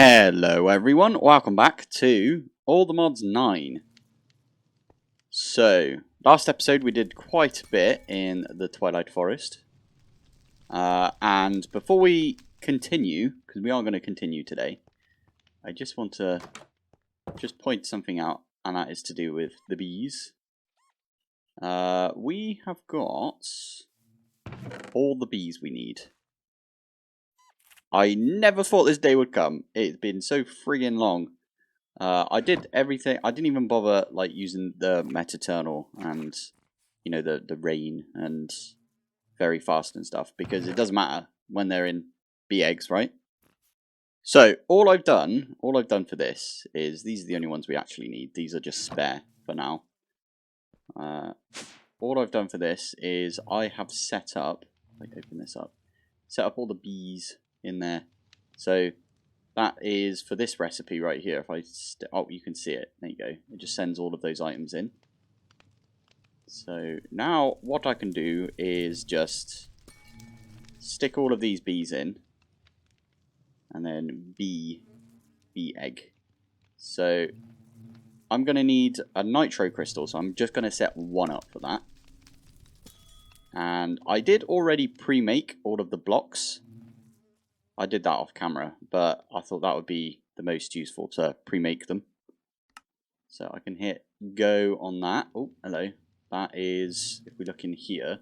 Hello everyone, welcome back to All the Mods 9. So, last episode we did quite a bit in the Twilight Forest. And before we continue, because we are going to continue today, I just want to point something out, and that is to do with the bees. We have got all the bees we need. I never thought this day would come. It's been so friggin' long. I did everything. I didn't even bother like using the Metaternal and the rain and very fast and stuff, because it doesn't matter when they're in bee eggs, right? So all I've done for this is these are the only ones we actually need. These are just spare for now. All I've done for this is I have set up. Let me open this up. Set up all the bees in there. So that is for this recipe right here. If I you can see it. There you go. It just sends all of those items in. So now what I can do is just stick all of these bees in, and then bee egg. So I'm going to need a nitro crystal, so I'm just going to set one up for that. And I did already pre-make all of the blocks. I did that off camera, but I thought that would be the most useful to pre-make them. So I can hit go on that. Oh, hello. That is, if we look in here,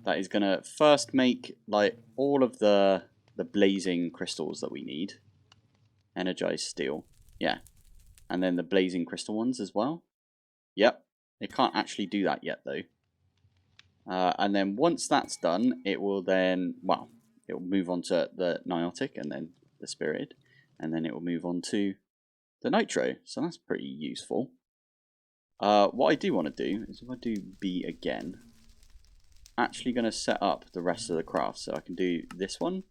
that is going to first make like all of the blazing crystals that we need. Energized steel. Yeah. And then the blazing crystal ones as well. Yep. It can't actually do that yet though. And then once that's done, it will then, well, it will move on to the Niotic and then the Spirit, and then it will move on to the Nitro. So that's pretty useful. What I do want to do is if I do B again, actually going to set up the rest of the craft. So I can do this one.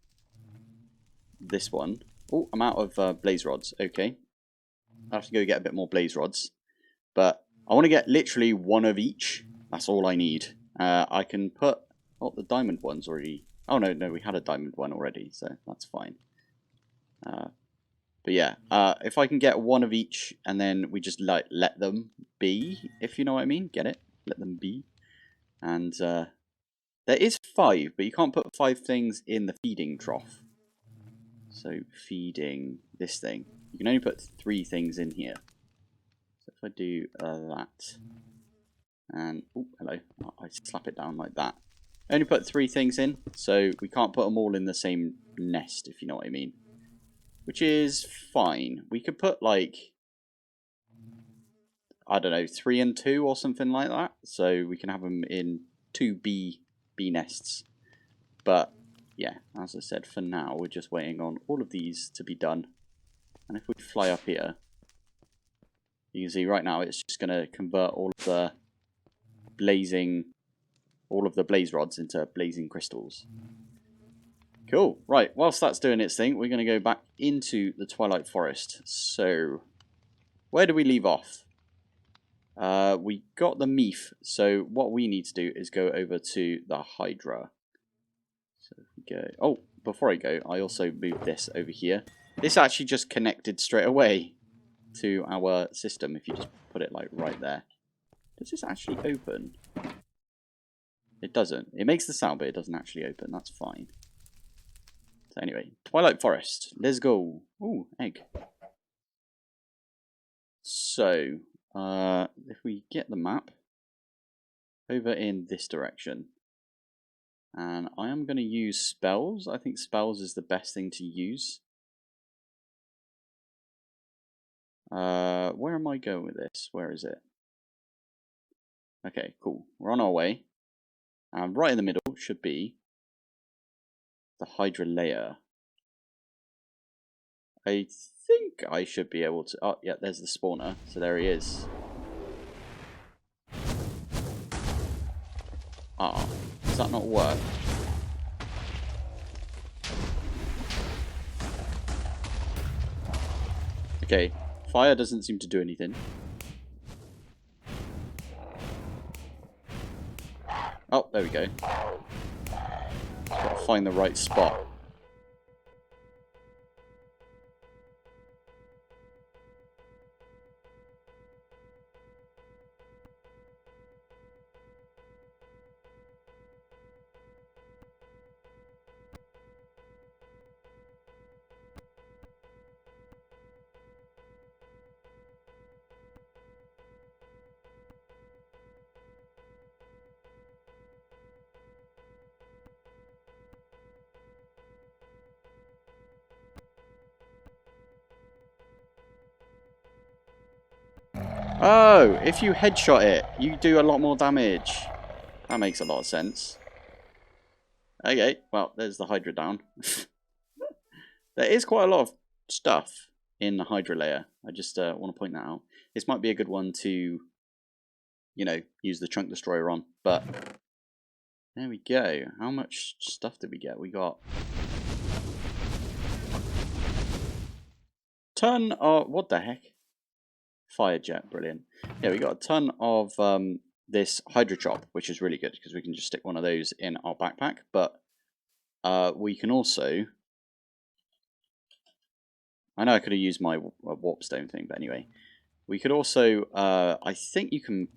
Oh, I'm out of blaze rods. Okay. I have to go get a bit more blaze rods. But I want to get literally one of each. That's all I need. I can put... Oh, the diamond one's already... Oh, no, we had a diamond one already, so that's fine. But yeah, if I can get one of each, and then we just like let them be, if you know what I mean. Get it? Let them be. And there is 5, but you can't put 5 things in the feeding trough. So feeding this thing. You can only put 3 things in here. So if I do that... And, oh, hello, I slap it down like that. I only put 3 things in, so we can't put them all in the same nest, if you know what I mean. Which is fine. We could put, like, I don't know, 3 and 2 or something like that. So we can have them in 2 bee nests. But, yeah, as I said, for now, we're just waiting on all of these to be done. And if we fly up here, you can see right now it's just going to convert all of the blaze rods into blazing crystals. Cool. Right, whilst that's doing its thing, we're going to go back into the Twilight Forest. So, where do we leave off? We got the Meath, so what we need to do is go over to the Hydra. So if we go... Oh, before I go, I also moved this over here. This actually just connected straight away to our system, if you just put it like right there. Does this actually open? It doesn't. It makes the sound, but it doesn't actually open. That's fine. So anyway, Twilight Forest. Let's go. Ooh, egg. So, if we get the map over in this direction, and I am going to use spells. I think spells is the best thing to use. Where am I going with this? Where is it? Okay, cool. We're on our way. And right in the middle should be the Hydra layer. I think I should be able to... Oh, yeah, there's the spawner. So there he is. Ah, does that not work? Okay, fire doesn't seem to do anything. Oh, there we go. Gotta find the right spot. Oh, if you headshot it, you do a lot more damage. That makes a lot of sense. Okay, well, there's the Hydra down. There is quite a lot of stuff in the Hydra layer. I just want to point that out. This might be a good one to, you know, use the Chunk Destroyer on. But there we go. How much stuff did we get? We got ton of... What the heck? Fire jet, brilliant. Yeah, we got a ton of this Hydra Chop, which is really good because we can just stick one of those in our backpack. But we can also... I know I could have used my warp stone thing, but anyway. We could also... I think you can...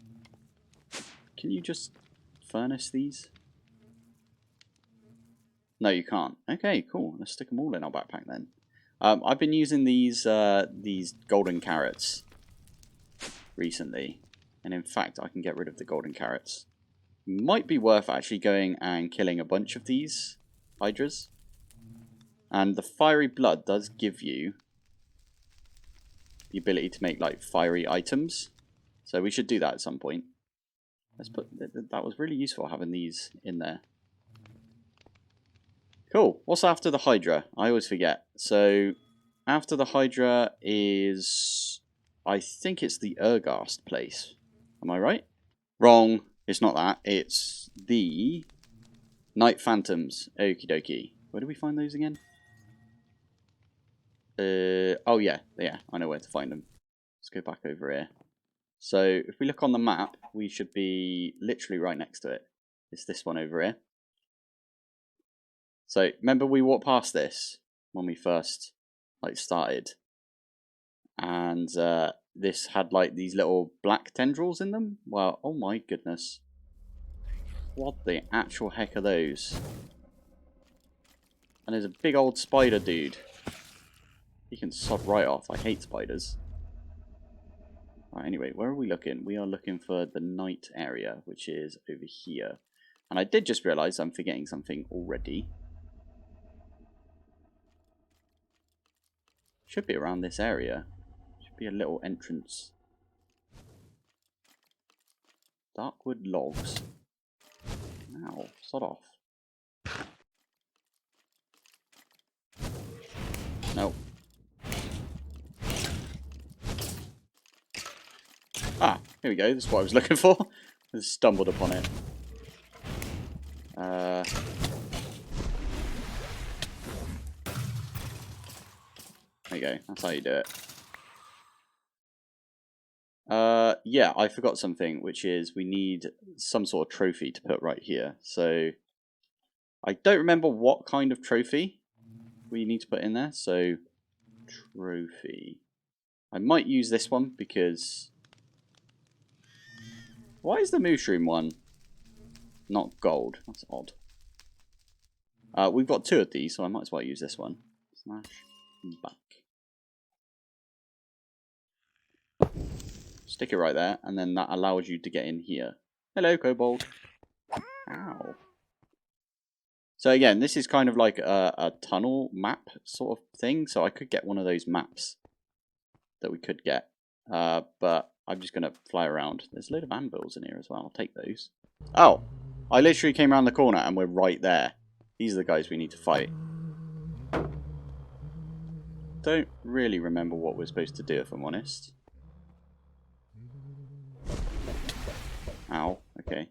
Can you just furnace these? No, you can't. Okay, cool. Let's stick them all in our backpack then. I've been using these golden carrots recently. And in fact, I can get rid of the golden carrots. Might be worth actually going and killing a bunch of these Hydras. And the fiery blood does give you the ability to make like fiery items. So we should do that at some point. Let's put that was really useful having these in there. Cool. What's after the Hydra? I always forget. So after the Hydra is, I think it's the Ur-Ghast place. Am I right? Wrong. It's not that. It's the Night Phantoms. Okie dokie. Where do we find those again? Oh yeah. Yeah, I know where to find them. Let's go back over here. So if we look on the map, we should be literally right next to it. It's this one over here. So remember we walked past this when we first started, and this had like these little black tendrils in them. Well, oh my goodness, what the actual heck are those? And there's a big old spider dude. He can sod right off. I hate spiders. Right, anyway, where are we looking? We are looking for the night area, which is over here. And I did just realise I'm forgetting something already. Should be around this area. Should be a little entrance. Darkwood logs. Ow, sod off. Nope. Ah, here we go. This is what I was looking for. I just stumbled upon it. There you go. That's how you do it. Yeah, I forgot something, which is we need some sort of trophy to put right here. So I don't remember what kind of trophy we need to put in there. So trophy. I might use this one because... Why is the mushroom one not gold? That's odd. We've got two of these, so I might as well use this one. Slash back. Stick it right there, and then that allows you to get in here. Hello, kobold. Ow. So again, this is kind of like a tunnel map sort of thing, so I could get one of those maps that we could get. But I'm just going to fly around. There's a load of anvils in here as well. I'll take those. Oh, I literally came around the corner and we're right there. These are the guys we need to fight. Don't really remember what we're supposed to do, if I'm honest. Ow, okay.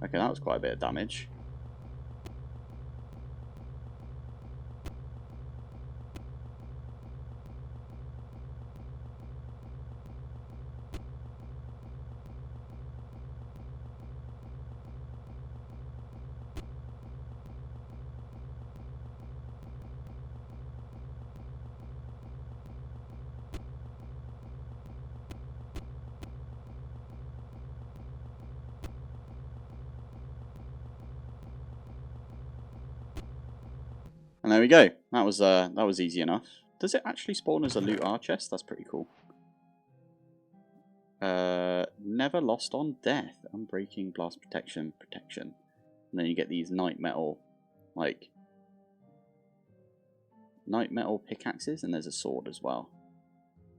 Okay, that was quite a bit of damage. And there we go. That was easy enough. Does it actually spawn as a loot R chest? That's pretty cool. Never lost on death. Unbreaking, blast protection, protection. And then you get these night metal, like, night metal pickaxes, and there's a sword as well.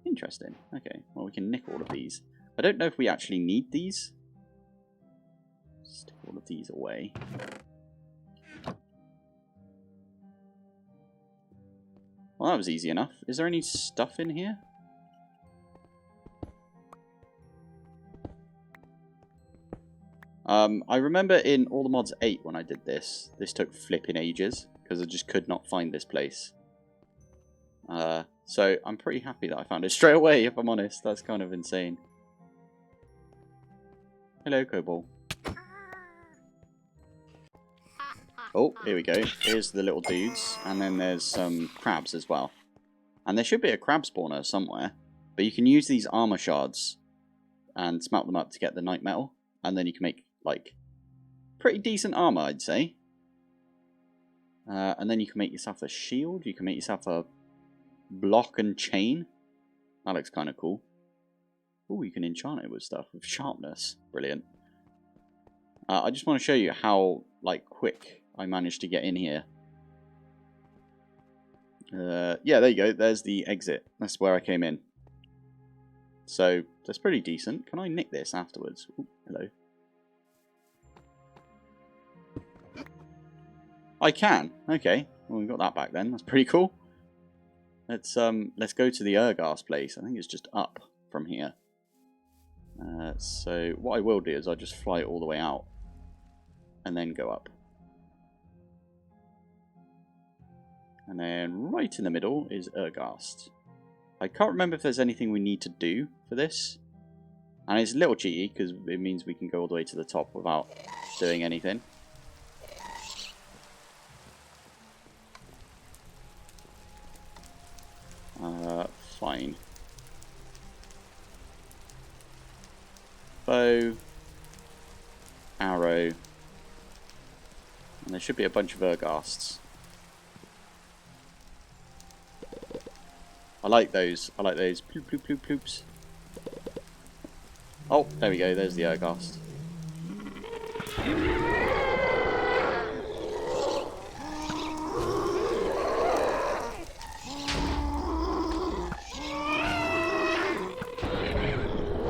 Interesting. Okay, well we can nick all of these. I don't know if we actually need these. Stick all of these away. Well, that was easy enough. Is there any stuff in here? I remember in All the Mods 8 when I did this took flipping ages, because I just could not find this place. So I'm pretty happy that I found it straight away, if I'm honest. That's kind of insane. Hello, Kobold. Oh, here we go. Here's the little dudes, and then there's some crabs as well. And there should be a crab spawner somewhere, but you can use these armor shards and smelt them up to get the night metal, and then you can make, like, pretty decent armor, I'd say. And then you can make yourself a shield, you can make yourself a block and chain. That looks kind of cool. Oh, you can enchant it with stuff, with sharpness. Brilliant. I just want to show you how, like, quick I managed to get in here. Yeah, there you go. There's the exit. That's where I came in. So, that's pretty decent. Can I nick this afterwards? Ooh, hello. I can. Okay. Well, we got that back then. That's pretty cool. Let's go to the Ur-Ghast place. I think it's just up from here. So what I will do is I'll just fly it all the way out and then go up. And then right in the middle is Ur-Ghast. I can't remember if there's anything we need to do for this. And it's a little cheaty because it means we can go all the way to the top without doing anything. Fine. Bow. Arrow. And there should be a bunch of Ur-Ghasts. I like those. I like those. Ploop, ploop, ploop, ploops. Oh, there we go. There's the Ur-Ghast.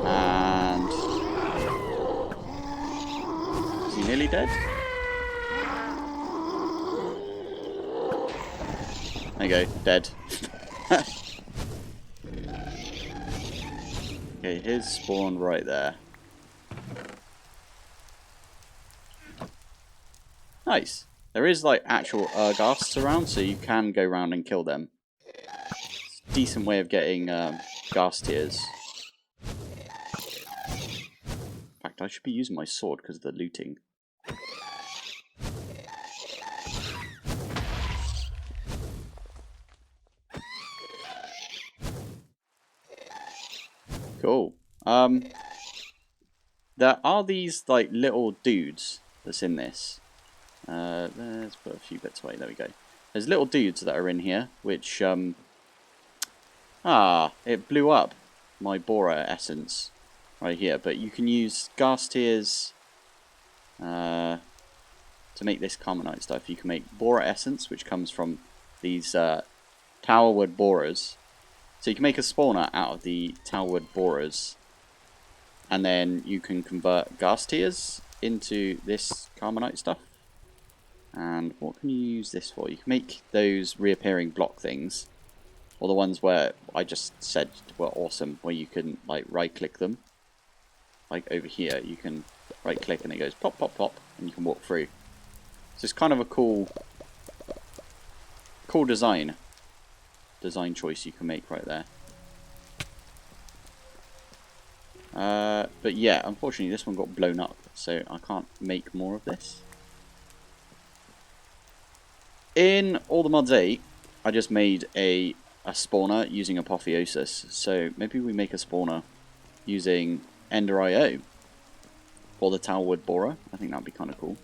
And is he nearly dead? There you go. Dead. Okay, here's spawn right there. Nice. There is like actual Ur-Ghasts around, so you can go around and kill them. It's a decent way of getting ghast tears. In fact, I should be using my sword because of the looting. Cool. There are these like little dudes that's in this. Let's put a few bits away. There we go. There's little dudes that are in here, which it blew up my borer essence right here. But you can use ghast tears to make this Carmenite stuff. You can make borer essence, which comes from these towerwood borers. So you can make a spawner out of the towerwood borers, and then you can convert ghast tears into this Carmenite stuff. And what can you use this for? You can make those reappearing block things, or the ones where I just said were awesome, where you can like right click them. Like over here, you can right click and it goes pop, pop, pop, and you can walk through. So it's kind of a cool design choice you can make right there. But yeah, unfortunately this one got blown up, so I can't make more of this. In All the Mods 8, I just made a spawner using Apotheosis, so maybe we make a spawner using Ender IO for the Towerwood Borer. I think that'd be kind of cool.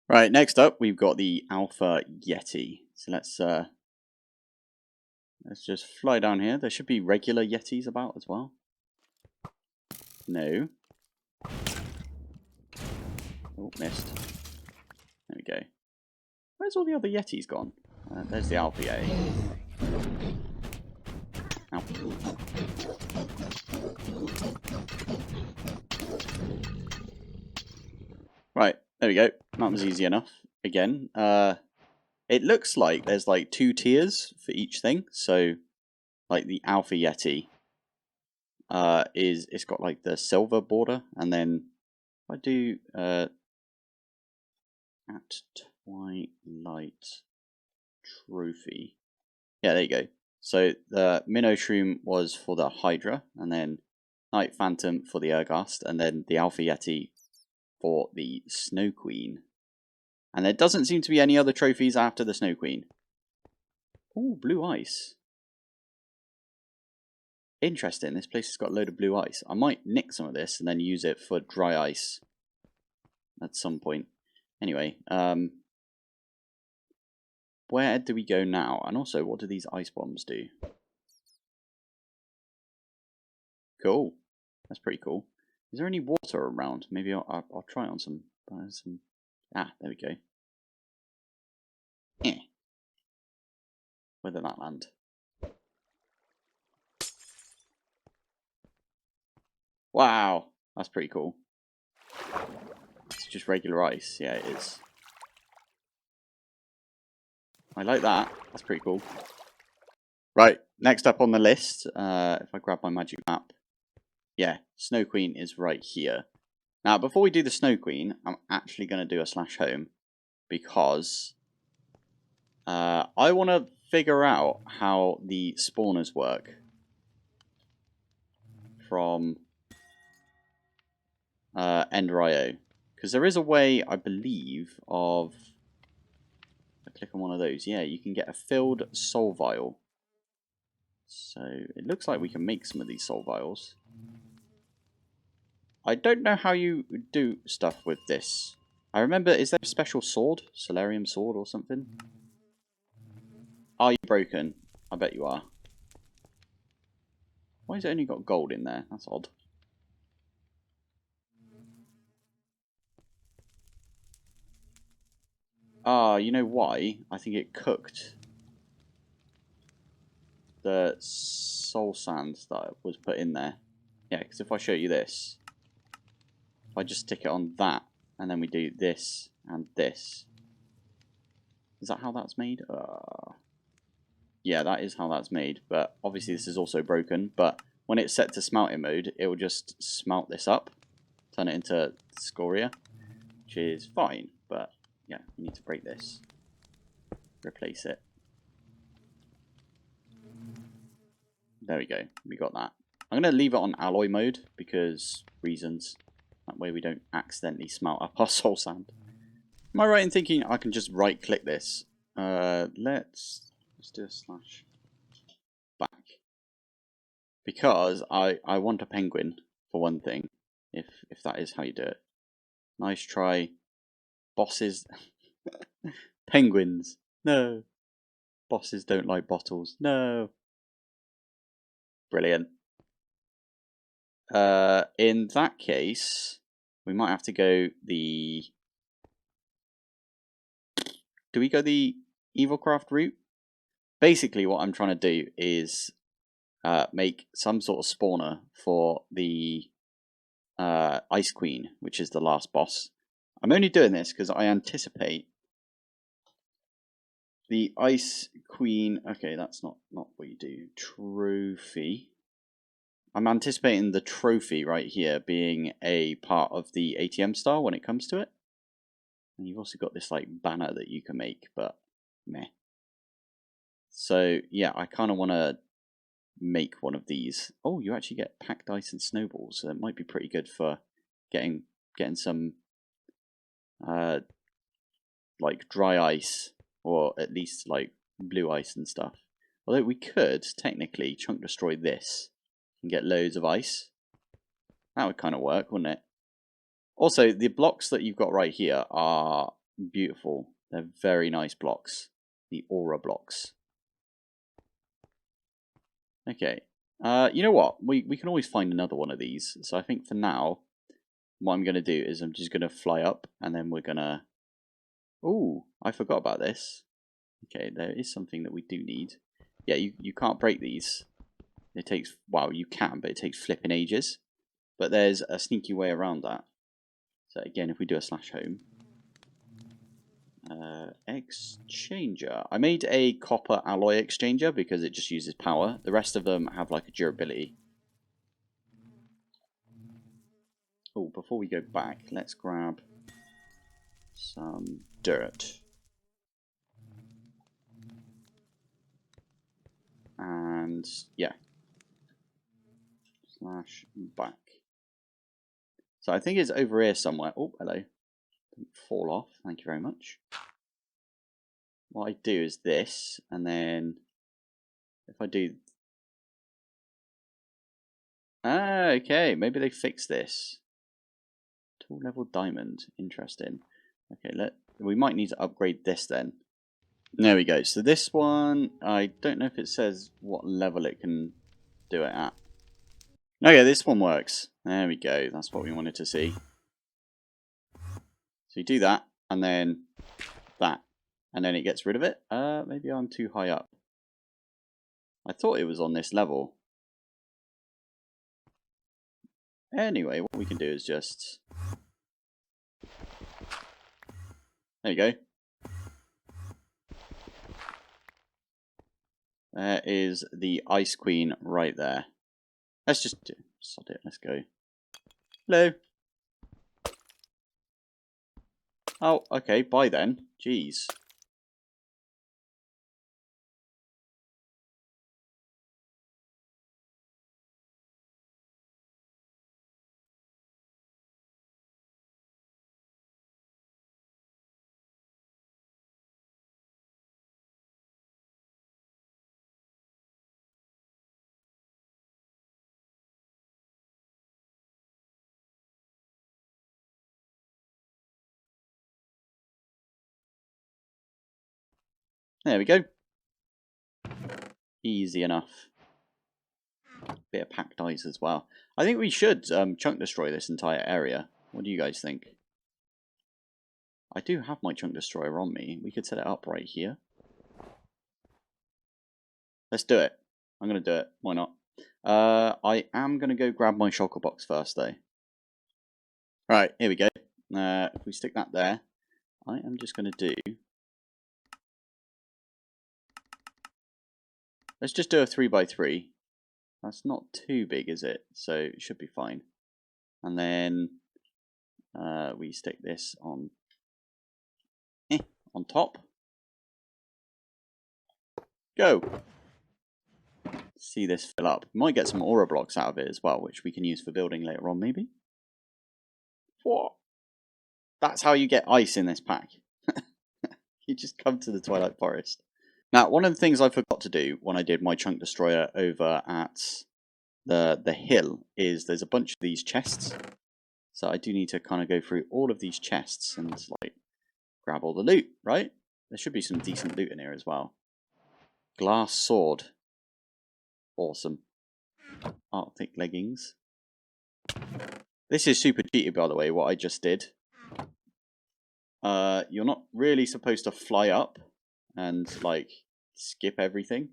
Right, next up we've got the Alpha Yeti. So let's just fly down here. There should be regular Yetis about as well. No. Oh, missed. There we go. Where's all the other Yetis gone? There's the Alpha Yeti. Ow. Right, there we go. That was easy enough. Again, it looks like there's like 2 tiers for each thing. So, like the Alpha Yeti it's got like the silver border, and then if I do at Twilight Trophy. Yeah, there you go. So the Minnow Shroom was for the Hydra, and then Night Phantom for the Ur-Ghast, and then the Alpha Yeti for the Snow Queen. And there doesn't seem to be any other trophies after the Snow Queen. Oh, blue ice. Interesting, this place has got a load of blue ice. I might nick some of this and then use it for dry ice at some point. Anyway, where do we go now? And also, what do these ice bombs do? Cool. That's pretty cool. Is there any water around? Maybe I'll try it on some. Ah, there we go. Eh. Where did that land? Wow, that's pretty cool. It's just regular ice. Yeah, it is. I like that. That's pretty cool. Right, next up on the list, if I grab my magic map. Yeah, Snow Queen is right here. Now, before we do the Snow Queen, I'm actually going to do a /home. Because I want to figure out how the spawners work. From Ender.io. Because there is a way, I believe, of... I click on one of those. Yeah, you can get a filled soul vial. So, it looks like we can make some of these soul vials. I don't know how you do stuff with this. I remember, is there a special sword? Solarium sword or something? Are you broken? I bet you are. Why has it only got gold in there? That's odd. Ah, you know why? I think it cooked the soul sand that was put in there. Yeah, because if I show you this, if I just stick it on that, and then we do this and this. Is that how that's made? Yeah, that is how that's made, but obviously this is also broken, but when it's set to smelting mode, it will just smelt this up, turn it into scoria, which is fine, but yeah, we need to break this, replace it. There we go, we got that. I'm going to leave it on alloy mode, because reasons. That way we don't accidentally smelt up our soul sand. Am I right in thinking I can just right click this? Let's do a /back. Because I want a penguin, for one thing, if that is how you do it. Nice try. Bosses. Penguins. No. Bosses don't like bottles. No. Brilliant. In that case, we might have to go the... Do we go the Evilcraft route? Basically, what I'm trying to do is make some sort of spawner for the Ice Queen, which is the last boss. I'm only doing this because I anticipate the Ice Queen... Okay, that's not what you do. Trophy. I'm anticipating the trophy right here being a part of the ATM star when it comes to it. And you've also got this like banner that you can make, but meh. So yeah, I kind of want to make one of these. Oh, you actually get packed ice and snowballs, so it might be pretty good for getting some like dry ice, or at least like blue ice and stuff. Although we could technically chunk destroy this and get loads of ice. That would kind of work, wouldn't it? Also, the blocks that you've got right here are beautiful. They're very nice blocks. The aura blocks. Okay. You know what? We can always find another one of these. So I think for now, what I'm going to do is I'm just going to fly up, and then we're going to... Ooh, I forgot about this. Okay, there is something that we do need. Yeah, you can't break these. It takes, well, you can, but it takes flipping ages. But there's a sneaky way around that. So again, if we do a /home. Exchanger. I made a copper alloy exchanger because it just uses power. The rest of them have like a durability. Oh, before we go back, let's grab some dirt. And yeah. /back. So I think it's over here somewhere. Oh, hello. Don't fall off. Thank you very much. What I do is this, and then if I do... Ah, okay. Maybe they fixed this. Tool level diamond. Interesting. Okay, we might need to upgrade this then. There we go. So this one, I don't know if it says what level it can do it at. Okay, this one works. There we go. That's what we wanted to see. So you do that, and then that. And then it gets rid of it. Maybe I'm too high up. I thought it was on this level. Anyway, what we can do is just... There you go. There is the Ice Queen right there. Let's just do... Sod it, let's go. Hello. Oh, okay, bye then. Jeez. There we go. Easy enough. Bit of packed ice as well. I think we should chunk destroy this entire area. What do you guys think? I do have my chunk destroyer on me. We could set it up right here. Let's do it. I'm going to do it. Why not? I am going to go grab my shulker box first, though. Right, here we go. If we stick that there, I am just going to do... Let's just do a 3x3. That's not too big, is it? So it should be fine. And then we stick this on top. Go! See this fill up. We might get some aura blocks out of it as well, which we can use for building later on, maybe. What? That's how you get ice in this pack. You just come to the Twilight Forest. Now, one of the things I forgot to do when I did my chunk destroyer over at the hill is there's a bunch of these chests. So I do need to kind of go through all of these chests and like grab all the loot, right? There should be some decent loot in here as well. Glass sword. Awesome. Arctic leggings. This is super cheaty, by the way, what I just did. You're not really supposed to fly up and like skip everything.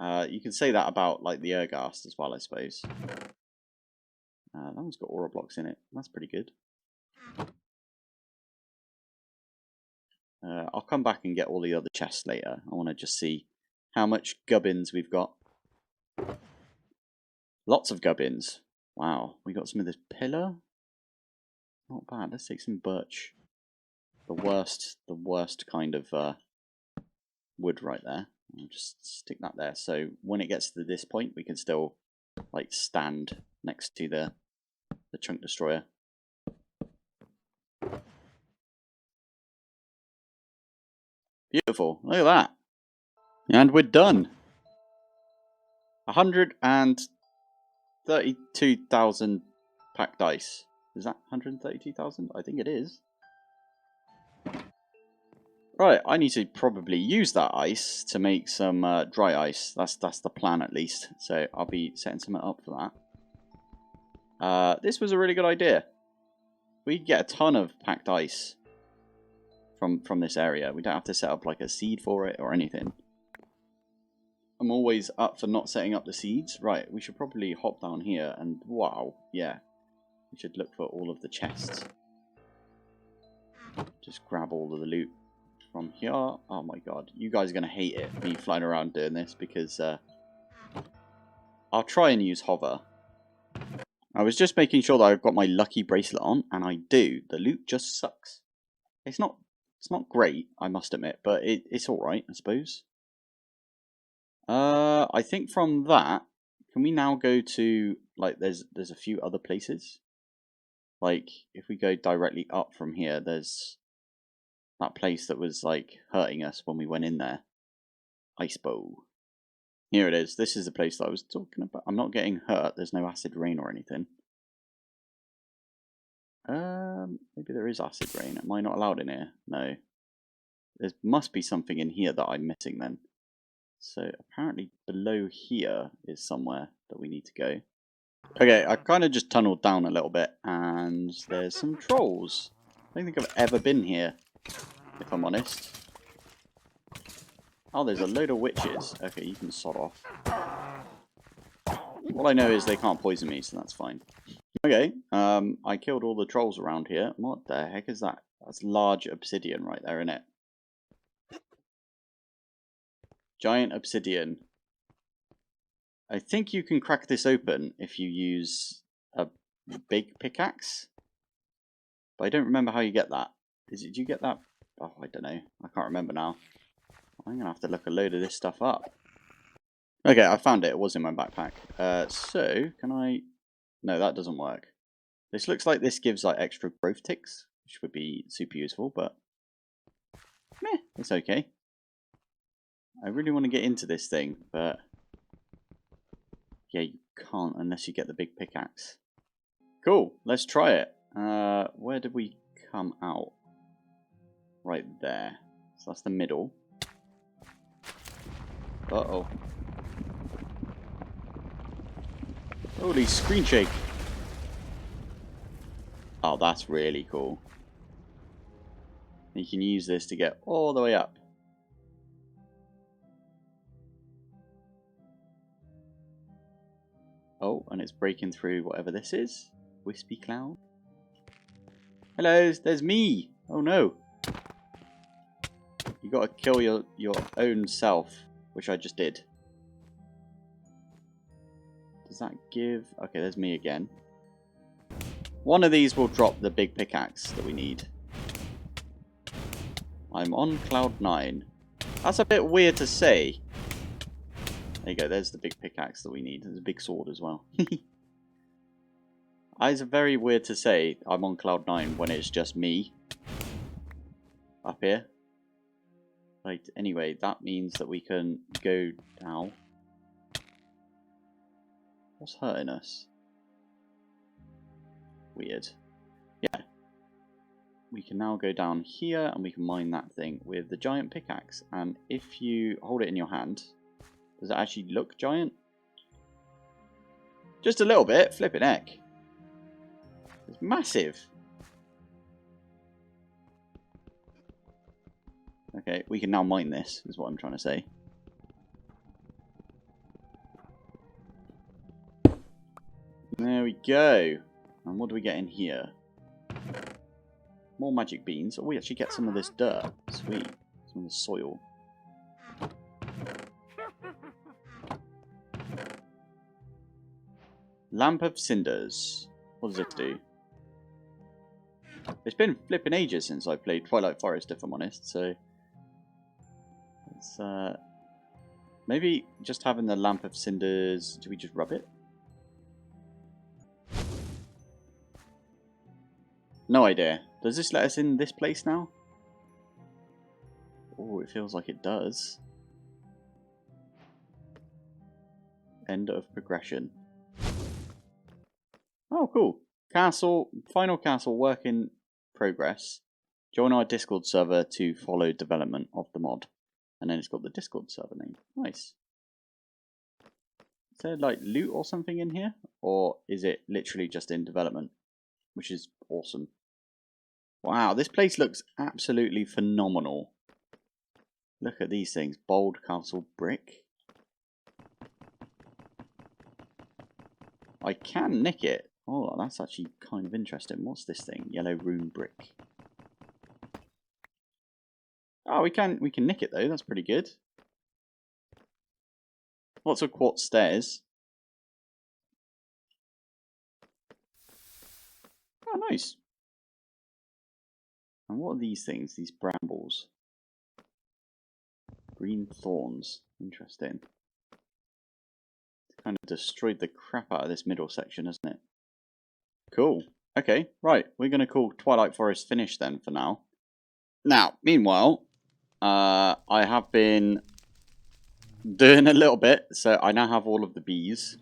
You can say that about like the Ur-Ghast as well, I suppose. That one's got aura blocks in it. That's pretty good. I'll come back and get all the other chests later. I want to just see how much gubbins we've got. Lots of gubbins. Wow, we got some of this pillar. Not bad. Let's take some birch. The worst kind of wood right there. I'll just stick that there. So when it gets to this point, we can still like stand next to the chunk destroyer. Beautiful. Look at that. And we're done. 132,000 packed ice. Is that 132,000? I think it is. Right, I need to probably use that ice to make some dry ice. That's the plan at least. So I'll be setting something up for that. This was a really good idea. We get a ton of packed ice. from this area. We don't have to set up like a seed for it or anything. I'm always up for not setting up the seeds. Right, we should probably hop down here and wow, yeah. We should look for all of the chests. Just grab all of the loot from here. Oh my god, you guys are going to hate it, me flying around doing this, because I'll try and use hover. I was just making sure that I've got my lucky bracelet on, and I do. The loot just sucks. It's not great, I must admit, but it's alright, I suppose. I think from that, can we now go to, like, there's a few other places? Like, if we go directly up from here, there's that place that was, like, hurting us when we went in there. Ice bow. Here it is. This is the place that I was talking about. I'm not getting hurt. There's no acid rain or anything. Maybe there is acid rain. Am I not allowed in here? No. There must be something in here that I'm missing then. So apparently below here is somewhere that we need to go. Okay, I kind of just tunneled down a little bit and there's some trolls. I don't think I've ever been here, if I'm honest. Oh, there's a load of witches. Okay, you can sod off. All I know is they can't poison me, so that's fine. Okay, I killed all the trolls around here. What the heck is that? That's large obsidian right there, isn't it? Giant obsidian. I think you can crack this open if you use a big pickaxe. But I don't remember how you get that. Did you get that? Oh, I don't know. I can't remember now. I'm going to have to look a load of this stuff up. Okay, I found it. It was in my backpack. So, can I... No, that doesn't work. This looks like this gives like extra growth ticks, which would be super useful, but... meh, it's okay. I really want to get into this thing, but... yeah, you can't unless you get the big pickaxe. Cool, let's try it. Where did we come out? Right there. So that's the middle. Uh-oh. Holy screen shake. Oh, that's really cool. You can use this to get all the way up. Oh, and it's breaking through whatever this is. Wispy cloud. Hello, there's me. Oh no. You gotta kill your own self, which I just did. Does that give... okay, there's me again. One of these will drop the big pickaxe that we need. I'm on cloud 9. That's a bit weird to say. There you go, there's the big pickaxe that we need. There's a big sword as well. It's very weird to say I'm on cloud 9 when it's just me. Up here. Right, anyway, that means that we can go now. What's hurting us? Weird. Yeah. We can now go down here and we can mine that thing with the giant pickaxe. And if you hold it in your hand, does it actually look giant? Just a little bit. Flipping heck. It's massive. Okay, we can now mine this, is what I'm trying to say. There we go. And what do we get in here? More magic beans. Oh, we actually get some of this dirt. Sweet. Some of the soil. Lamp of Cinders. What does this do? It's been flipping ages since I played Twilight Forest, if I'm honest, so... it's, maybe just having the Lamp of Cinders... do we just rub it? No idea. Does this let us in this place now? Oh, it feels like it does. End of progression. Oh, cool. Castle, final castle, work in progress. Join our Discord server to follow development of the mod. And then it's got the Discord server name. Nice. Is there like loot or something in here? Or is it literally just in development? Which is awesome. Wow, this place looks absolutely phenomenal. Look at these things. Bold castle brick. I can nick it. Oh, that's actually kind of interesting. What's this thing? Yellow rune brick. Oh, we can nick it though. That's pretty good. Lots of quartz stairs. Oh, nice. And what are these things? These brambles. Green thorns. Interesting. Kind of destroyed the crap out of this middle section, hasn't it? Cool. Okay, right. We're going to call Twilight Forest finished then for now. Now, meanwhile, I have been doing a little bit. So I now have all of the bees.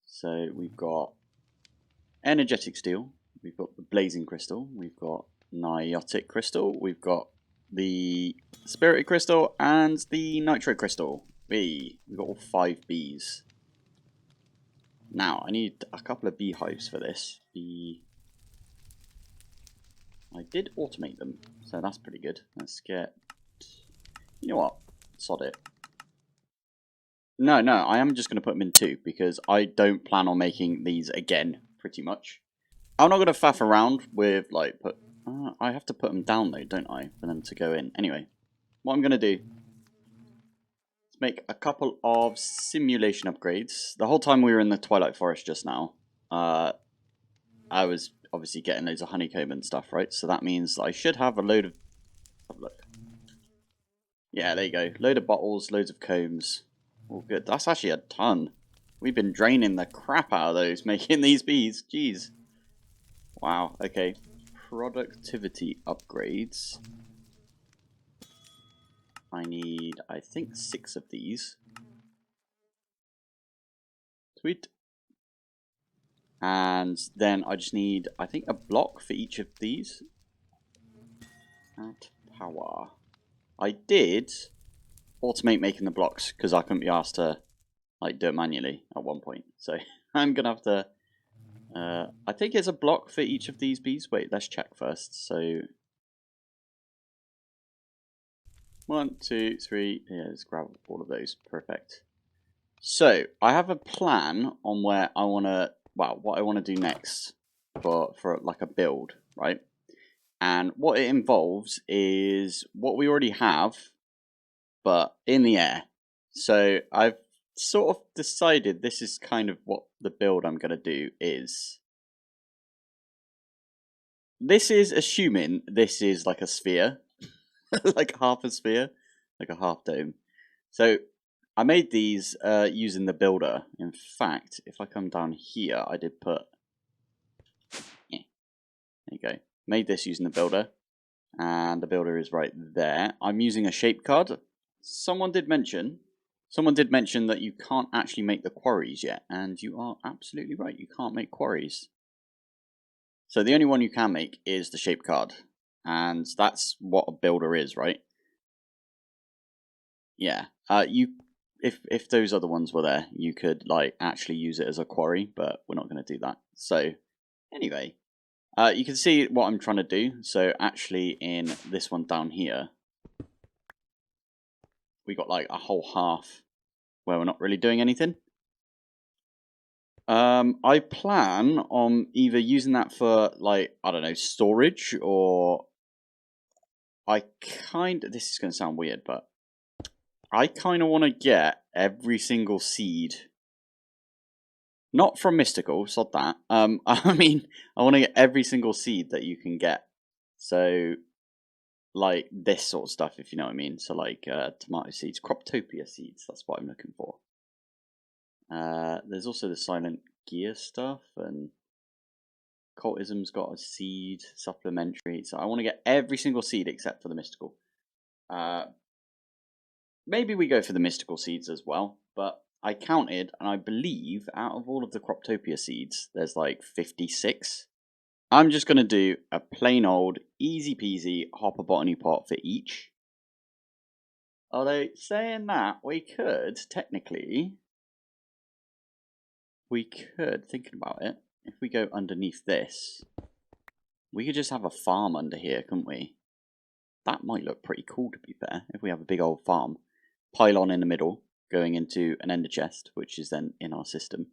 So we've got energetic steel. We've got the blazing crystal. We've got niotic crystal. We've got the spirited crystal and the nitro crystal. We've got all 5 bees. Now, I need a couple of beehives for this. I did automate them, so that's pretty good. Let's get... You know what? Sod it. No, I am just going to put them in 2, because I don't plan on making these again, pretty much. I'm not going to faff around with, like, I have to put them down, though, don't I, for them to go in. Anyway, what I'm going to do... make a couple of simulation upgrades. The whole time we were in the Twilight Forest just now, I was obviously getting loads of honeycomb and stuff, right? So that means I should have a load of... Have a look. Yeah, there you go. Load of bottles, loads of combs. All good. That's actually a ton. We've been draining the crap out of those, making these bees. Jeez. Wow, okay. Productivity upgrades. I need, I think, 6 of these. Sweet. And then I just need, I think, a block for each of these. At power. I did automate making the blocks because I couldn't be asked to like do it manually at one point. So I'm gonna have to. I think it's a block for each of these bees. Wait, let's check first. So 1, 2, 3. Yeah, let's grab all of those. Perfect. So I have a plan on where I want to. Well, what I want to do next for like a build, right? And what it involves is what we already have, but in the air. So I've sort of decided this is kind of what the build I'm going to do is. This is assuming this is like a sphere, like half a sphere, like a half dome. So I made these using the builder. In fact, if I come down here, I did put... Yeah, there you go. Made this using the builder. And the builder is right there. I'm using a shape card. Someone did mention that you can't actually make the quarries yet, and you are absolutely right. You can't make quarries. So the only one you can make is the shape card, and that's what a builder is, right? Yeah. If those other ones were there, you could like actually use it as a quarry, but we're not going to do that. So anyway, you can see what I'm trying to do. So actually, in this one down here, we got like a whole half where we're not really doing anything. I plan on either using that for like, I don't know, storage, or this is going to sound weird, but I kind of want to get every single seed, not from Mystical, sod that. I mean, I want to get every single seed that you can get. So, like this sort of stuff, if you know what I mean. So, like tomato seeds, Croptopia seeds. That's what I'm looking for. There's also the silent gear stuff, and cultism's got a seed supplementary. So I want to get every single seed except for the mystical. Maybe we go for the mystical seeds as well, but I counted, and I believe out of all of the Croptopia seeds, there's like 56. I'm just going to do a plain old, easy peasy hopper botany pot for each. Although, saying that, we could, technically, thinking about it, if we go underneath this, We could just have a farm under here, couldn't we? That might look pretty cool, to be fair, if we have a big old farm. Pylon in the middle, going into an ender chest, which is then in our system.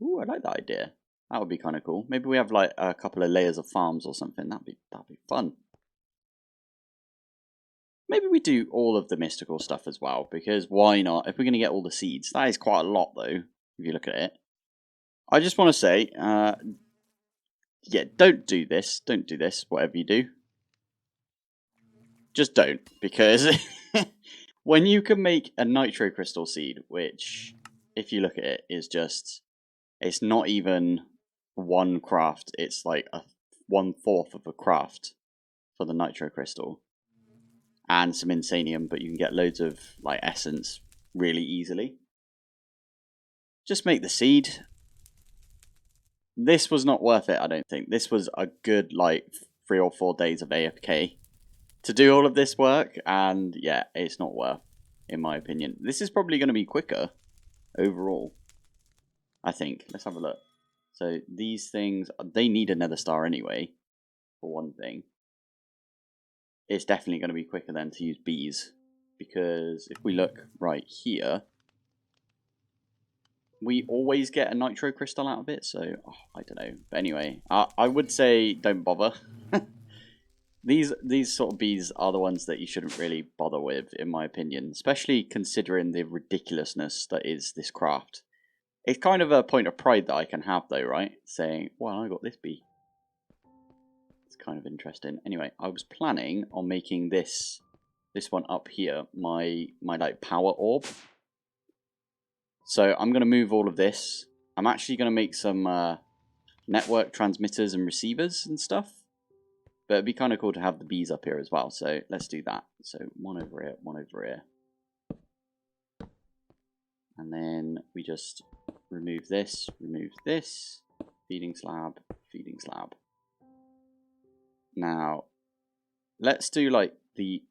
Ooh, I like that idea. That would be kind of cool. Maybe we have like a couple of layers of farms or something. That'd be fun. Maybe we do all of the mystical stuff as well, because why not? If we're going to get all the seeds, that is quite a lot though, if you look at it. I just want to say, yeah, don't do this. Don't do this, whatever you do. Just don't, because when you can make a nitro crystal seed, which, if you look at it, is just, it's not even one craft, it's like a 1/4 of a craft for the nitro crystal. And some insanium, but you can get loads of like essence really easily. Just make the seed. This was not worth it, I don't think. This was a good like 3 or 4 days of AFK to do all of this work, and yeah, it's not worth, in my opinion. This is probably going to be quicker overall, I think. Let's have a look. So these things, they need a nether star anyway, for one thing. It's definitely going to be quicker then to use bees, because if we look right here, we always get a nitro crystal out of it, so I don't know. But anyway, I would say don't bother. These sort of bees are the ones that you shouldn't really bother with, in my opinion, especially considering the ridiculousness that is this craft. It's kind of a point of pride that I can have though, right? Saying, well, I got this bee. Kind of interesting. Anyway, I was planning on making this one up here my like power orb. So I'm going to move all of this. I'm actually going to make some network transmitters and receivers and stuff. But it'd be kind of cool to have the bees up here as well. So let's do that. So one over here, one over here. And then we just remove this, feeding slab, feeding slab. Now, let's do like the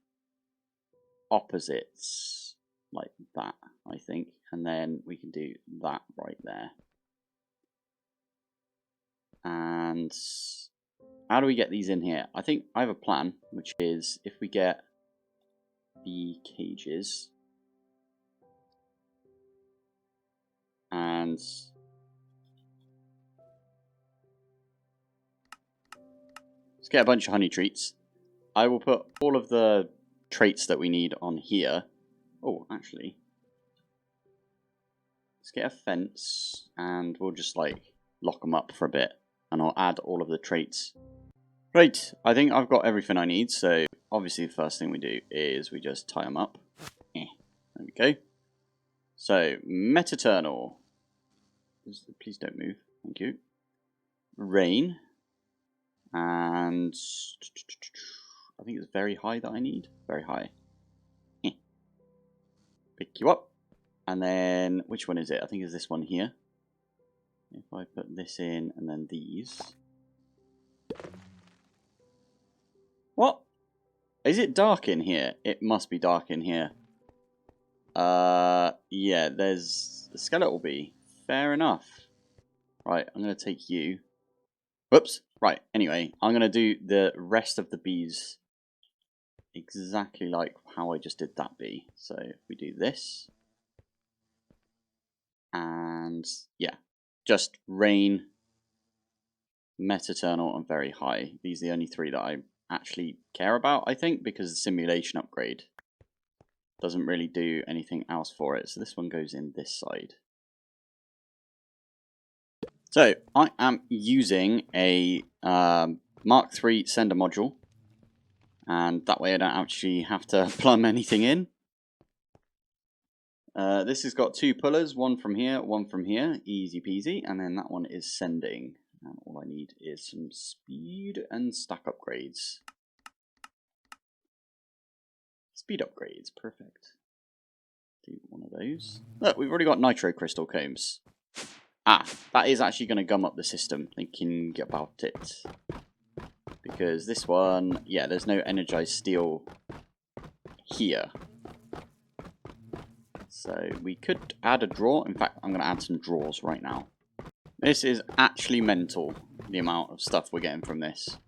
opposites, like that, I think. And then we can do that right there. And how do we get these in here? I think I have a plan, which is if we get the cages and get a bunch of honey treats. I will put all of the traits that we need on here. Oh, actually, let's get a fence and we'll just like lock them up for a bit, and I'll add all of the traits. Right, I think I've got everything I need, so obviously the first thing we do is we just tie them up. There we go. So, Metaternal. Please don't move, thank you. Rain. And I think it's very high that I need. Very high. Pick you up. And then, which one is it? I think it's this one here. If I put this in and then these. What? Is it dark in here? It must be dark in here. Yeah, there's a skeletal bee. Fair enough. Right, I'm going to take you. Whoops. Right, anyway, I'm going to do the rest of the bees exactly like how I just did that bee. So if we do this, and yeah, just rain, metaternal, and very high. These are the only 3 that I actually care about, I think, because the simulation upgrade doesn't really do anything else for it. So this one goes in this side. So I am using a Mark III sender module, and that way I don't actually have to plumb anything in. This has got 2 pullers, one from here, easy peasy, and then that one is sending. And all I need is some speed and stack upgrades. Speed upgrades, perfect. Do one of those. Look, we've already got nitro crystal combs. Ah, that is actually going to gum up the system, thinking about it. Because this one, yeah, there's no energized steel here. So we could add a drawer. In fact, I'm going to add some drawers right now. This is actually mental. the amount of stuff we're getting from this.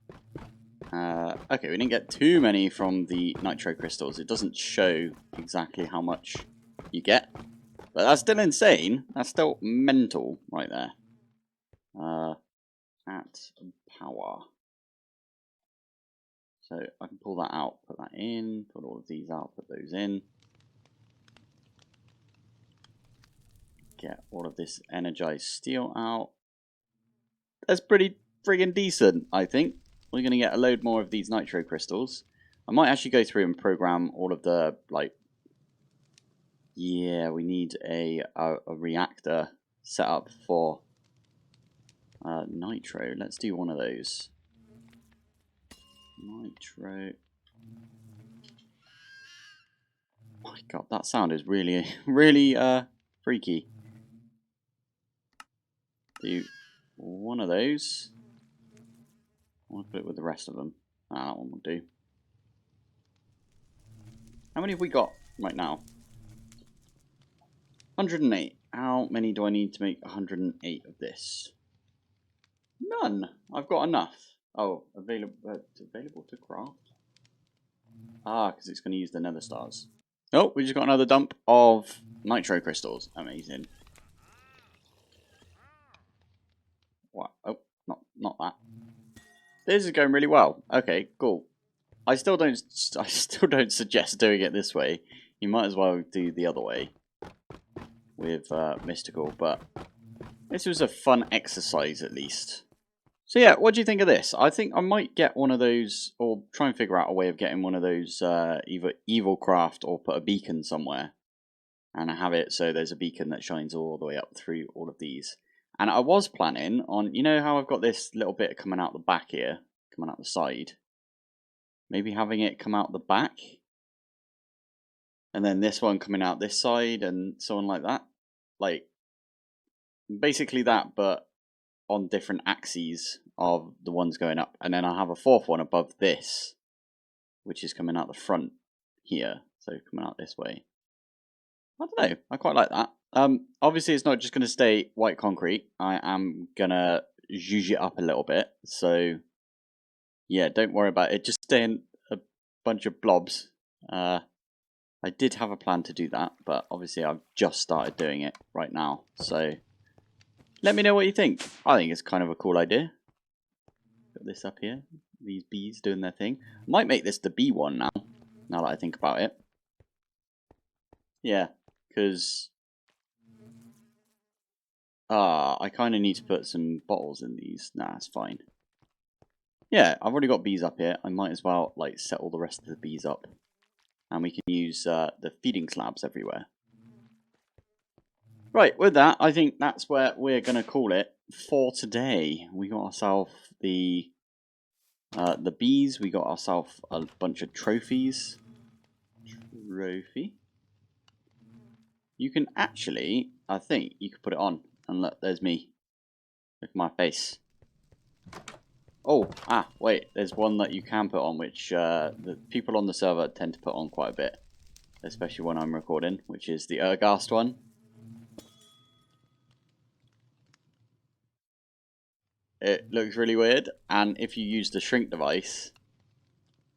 Okay, we didn't get too many from the nitro crystals. It doesn't show exactly how much you get. But that's still insane. That's still mental right there. At power. So I can pull that out, put that in, put all of these out, put those in. Get all of this energized steel out. That's pretty friggin' decent, I think. We're going to get a load more of these nitro crystals. I might actually go through and program all of the, like... Yeah, we need a reactor set up for nitro. Let's do one of those. Nitro. My god, that sound is really, really freaky. Do one of those. I want to put it with the rest of them. Ah, that one will do. How many have we got right now? 108. How many do I need to make 108 of this? None. I've got enough. Oh, available to craft. Ah, because it's going to use the nether stars. Oh, we just got another dump of nitro crystals. Amazing. What? Oh, not that. This is going really well. Okay, cool. I still don't suggest doing it this way. You might as well do the other way with mystical, but this was a fun exercise at least. So yeah, what do you think of this? I think I might get one of those, or try and figure out a way of getting one of those either evil craft or put a beacon somewhere, and I have it so there's a beacon that shines all the way up through all of these. And I was planning on, you know how I've got this little bit coming out the back here, coming out the side. Maybe having it come out the back, and then this one coming out this side, and so on like that. Like, basically that, but on different axes of the ones going up. And then I'll have a fourth one above this, which is coming out the front here. So coming out this way. I don't know. I quite like that. Obviously, it's not just going to stay white concrete. I am going to zhuzh it up a little bit. So, yeah, don't worry about it. Just staying a bunch of blobs. I did have a plan to do that, but obviously I've just started doing it right now. So, let me know what you think. I think it's kind of a cool idea. Put this up here. These bees doing their thing. I might make this the bee one now that I think about it. Yeah, because... I kind of need to put some bottles in these. Nah, it's fine. Yeah, I've already got bees up here. I might as well like set all the rest of the bees up. And we can use the feeding slabs everywhere. Right, with that, I think that's where we're going to call it for today. We got ourselves the bees. We got ourselves a bunch of trophies. Trophy. You can actually, I think, you could put it on. And look, there's me. Look at my face. Oh, wait. There's one that you can put on, which the people on the server tend to put on quite a bit. Especially when I'm recording, which is the Ur-Ghast one. It looks really weird. And if you use the shrink device,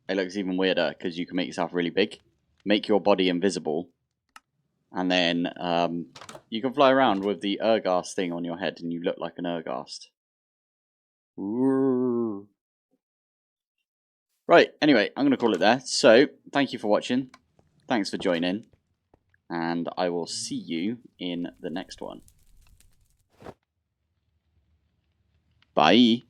it looks even weirder because you can make yourself really big. Make your body invisible. And then you can fly around with the Ur-Ghast thing on your head and you look like an Ur-Ghast. Ooh. Right, anyway, I'm going to call it there. So, thank you for watching. Thanks for joining. And I will see you in the next one. Bye.